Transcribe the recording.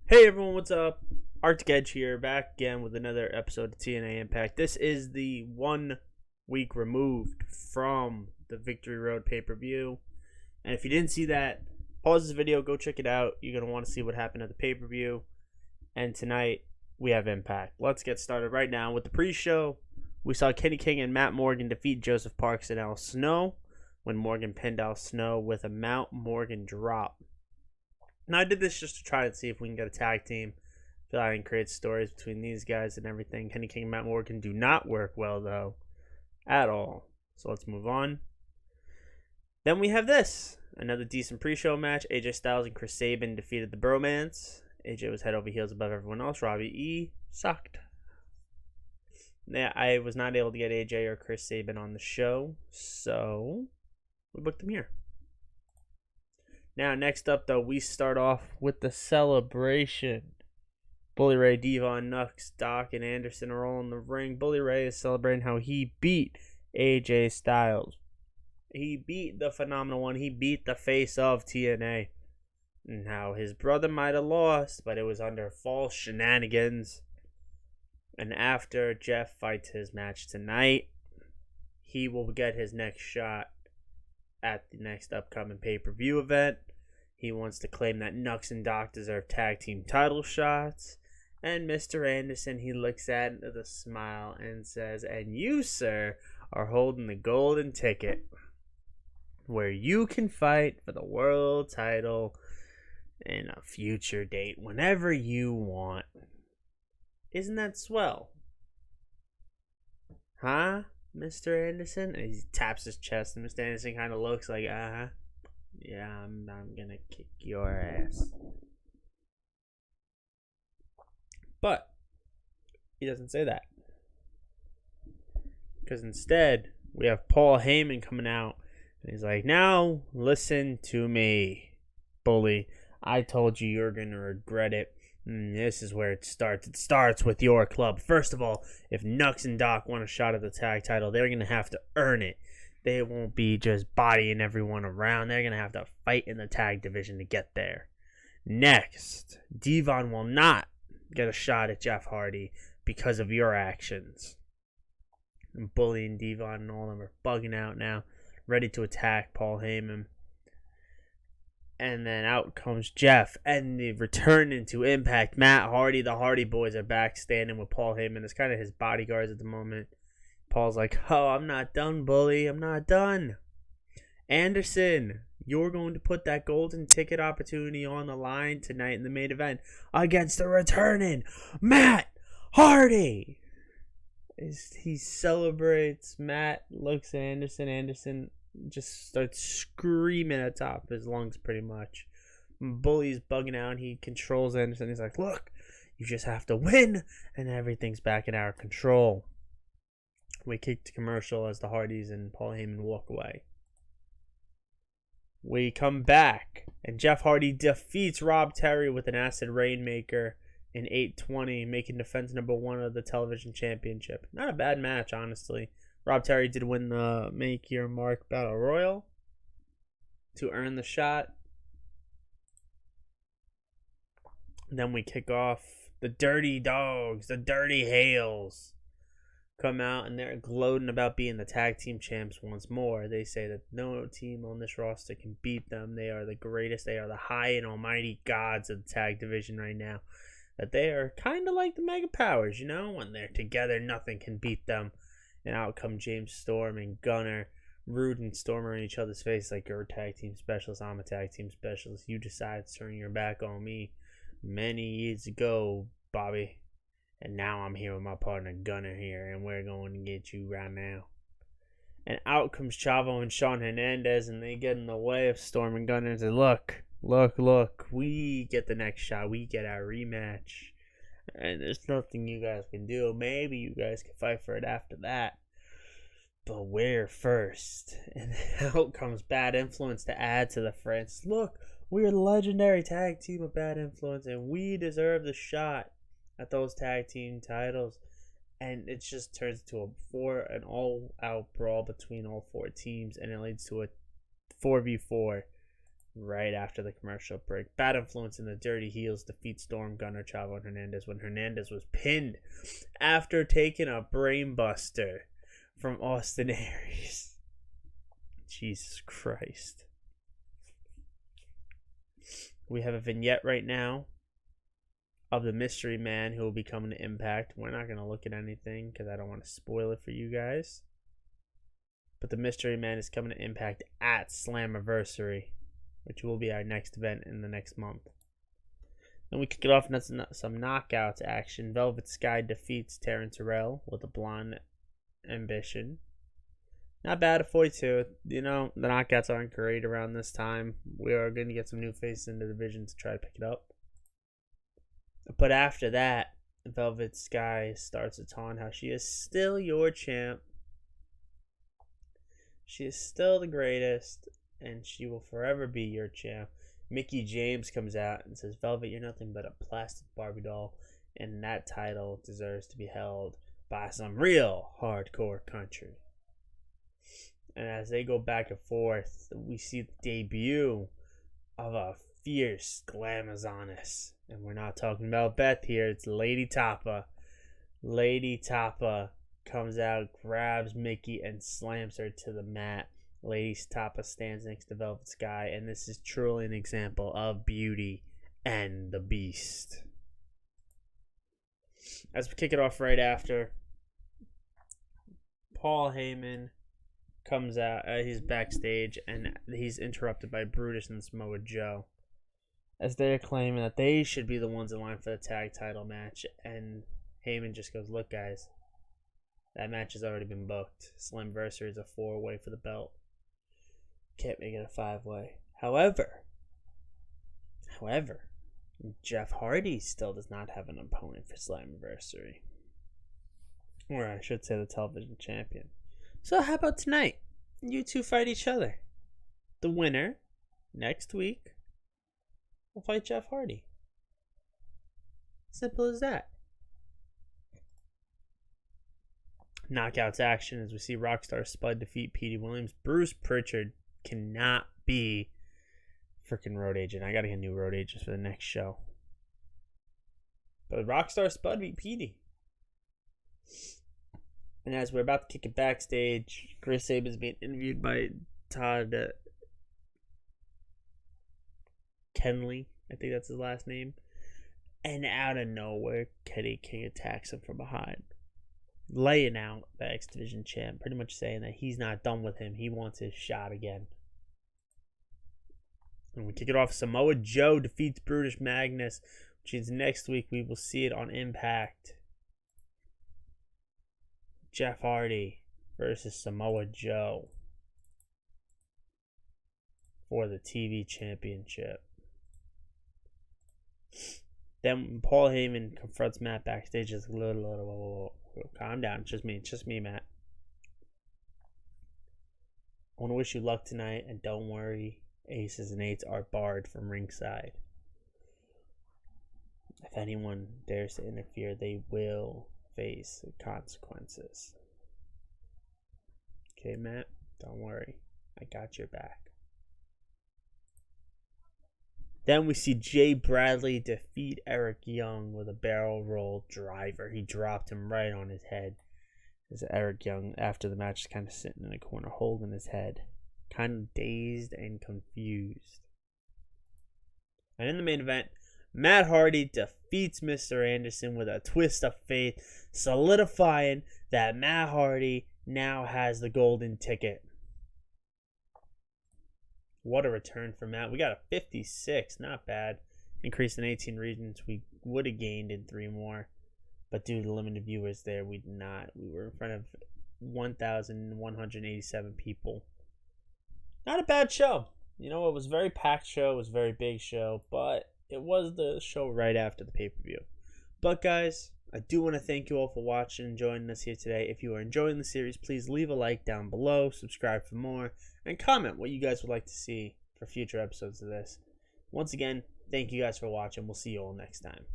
Hey everyone, what's up? Arctic Edge here, back again with another episode of TNA Impact. This is the 1 week removed from the Victory Road pay-per-view. And if you didn't see that, pause this video, go check it out. You're going to want to see what happened at the pay-per-view. And tonight, we have Impact. Let's get started right now with the pre-show. We saw Kenny King and Matt Morgan defeat Joseph Parks and Al Snow when Morgan pinned Al Snow with a Mount Morgan drop. Now, I did this just to try to see if we can get a tag team. I feel like I can create stories between these guys and everything. Kenny King and Matt Morgan do not work well, though, at all. So let's move on. Then we have this. Another decent pre-show match. AJ Styles and Chris Sabin defeated the Bromance. AJ was head over heels above everyone else. Robbie E. sucked. Yeah, I was not able to get AJ or Chris Sabin on the show, so we booked them here. Now, next up, though, we start off with the celebration. Bully Ray, Devon, Nux, Doc, and Anderson are all in the ring. Bully Ray is celebrating how he beat AJ Styles. He beat the Phenomenal One. He beat the face of TNA. Now, his brother might have lost, but it was under false shenanigans. And after Jeff fights his match tonight, he will get his next shot at the next upcoming pay-per-view event. He wants to claim that Nux and Doc deserve tag team title shots. And Mr. Anderson, he looks at it with a smile and says, "And you, sir, are holding the golden ticket where you can fight for the world title in a future date whenever you want." Isn't that swell? Huh? Mr. Anderson? And he taps his chest, and Mr. Anderson kind of looks like, yeah, I'm gonna kick your ass. But he doesn't say that, because instead we have Paul Heyman coming out, and he's like, "Now listen to me, bully. I told you you're gonna regret it. This is where it starts. It starts with your club. First of all, if Nux and Doc want a shot at the tag title, they're going to have to earn it. They won't be just bodying everyone around. They're going to have to fight in the tag division to get there. Next, Devon will not get a shot at Jeff Hardy because of your actions." And Bully and Devon and all of them are bugging out now, ready to attack Paul Heyman. And then out comes Jeff, and they return into Impact. Matt Hardy, the Hardy Boys are back standing with Paul Heyman. It's kind of his bodyguards at the moment. Paul's like, "Oh, I'm not done, Bully. I'm not done. Anderson, you're going to put that golden ticket opportunity on the line tonight in the main event against the returning Matt Hardy." He celebrates. Matt looks at Anderson. Anderson just starts screaming at the top of his lungs, pretty much. Bully's bugging out. He controls Anderson. He's like, "Look, you just have to win, and everything's back in our control." We kick to commercial as the Hardys and Paul Heyman walk away. We come back, and Jeff Hardy defeats Rob Terry with an Acid Rainmaker in 8:20, making defense number 1 of the television championship. Not a bad match, honestly. Rob Terry did win the Make Your Mark Battle Royal to earn the shot. And then we kick off. The Dirty Dogs, the Dirty Hales, come out, and they're gloating about being the tag team champs once more. They say that no team on this roster can beat them. They are the greatest. They are the high and almighty gods of the tag division right now. That they are kind of like the Mega Powers, you know? When they're together, nothing can beat them. And out come James Storm and Gunner. Rude and Storm are in each other's face like, "You're a tag team specialist. I'm a tag team specialist. You decided to turn your back on me many years ago, Bobby. And now I'm here with my partner Gunner here, and we're going to get you right now." And out comes Chavo and Sean Hernandez, and they get in the way of Storm and Gunner and say, look, we get the next shot. We get our rematch. And there's nothing you guys can do. Maybe you guys can fight for it after that, but we're first. And out comes Bad Influence to add to the friends. "Look, we're the legendary tag team of Bad Influence, and we deserve the shot at those tag team titles." And it just turns into an all-out brawl between all 4 teams, and it leads to a 4v4 right after the commercial break. Bad Influence and the Dirty Heels defeat Storm, Gunner, Chavo, and Hernandez when Hernandez was pinned after taking a brainbuster from Austin Aries. Jesus Christ. We have a vignette right now of the Mystery Man who will be coming to Impact. We're not going to look at anything because I don't want to spoil it for you guys. But the Mystery Man is coming to Impact at Slammiversary, which will be our next event in the next month. Then we kick it off with some knockouts action. Velvet Sky defeats Trentterrell with a blonde ambition. Not bad at 42. You know, the knockouts aren't great around this time. We are going to get some new faces in the division to try to pick it up. But after that, Velvet Sky starts to taunt how she is still your champ. She is still the greatest, and she will forever be your champ. Mickie James comes out and says, Velvet, you're nothing but a plastic Barbie doll, and that title deserves to be held by some real hardcore country. And as they go back and forth, we see the debut of a fierce glamazoness. And we're not talking about Beth here, it's Lady Tapa. Lady Tapa comes out, grabs Mickie, and slams her to the mat. Lady Tapa stands next to Velvet Sky, and this is truly an example of Beauty and the Beast. As we kick it off right after, Paul Heyman comes out, he's backstage, and he's interrupted by Brutus and Samoa Joe, as they're claiming that they should be the ones in line for the tag title match, and Heyman just goes, look guys, that match has already been booked. Slammiversary is a 4-way for the belt. Can't make it a 5-way. However, Jeff Hardy still does not have an opponent for Slammiversary. Or I should say the television champion. So how about tonight? You two fight each other. The winner, next week, will fight Jeff Hardy. Simple as that. Knockouts action as we see Rockstar Spud defeat Petey Williams. Bruce Pritchard cannot be freaking road agent. I gotta get new road agents for the next show. But Rockstar Spud beat Petey. And as we're about to kick it backstage, Chris Sabin is being interviewed by Todd Kenley. I think that's his last name. And out of nowhere, Kenny King attacks him from behind, laying out the X Division champ, pretty much saying that he's not done with him. He wants his shot again. And we kick it off. Samoa Joe defeats Brutus Magnus, which is next week. We will see it on Impact. Jeff Hardy versus Samoa Joe for the TV championship. Then Paul Heyman confronts Matt backstage. It's calm down. It's just me, Matt. I want to wish you luck tonight, and don't worry, aces and eights are barred from ringside. If anyone dares to interfere, they will face consequences. Okay, Matt? Don't worry. I got your back. Then we see Jay Bradley defeat Eric Young with a barrel roll driver. He dropped him right on his head. As Eric Young, after the match, is kind of sitting in a corner holding his head, kind of dazed and confused. And in the main event, Matt Hardy defeats Mr. Anderson with a twist of fate, solidifying that Matt Hardy now has the golden ticket. What a return for Matt. We got a 56, not bad. Increased in 18 regions. We would have gained in 3 more. But due to limited viewers there, we did not. We were in front of 1,187 people. Not a bad show. You know, it was a very packed show. It was a very big show. But it was the show right after the pay-per-view. But guys, I do want to thank you all for watching and joining us here today. If you are enjoying the series, please leave a like down below, subscribe for more, and comment what you guys would like to see for future episodes of this. Once again, thank you guys for watching. We'll see you all next time.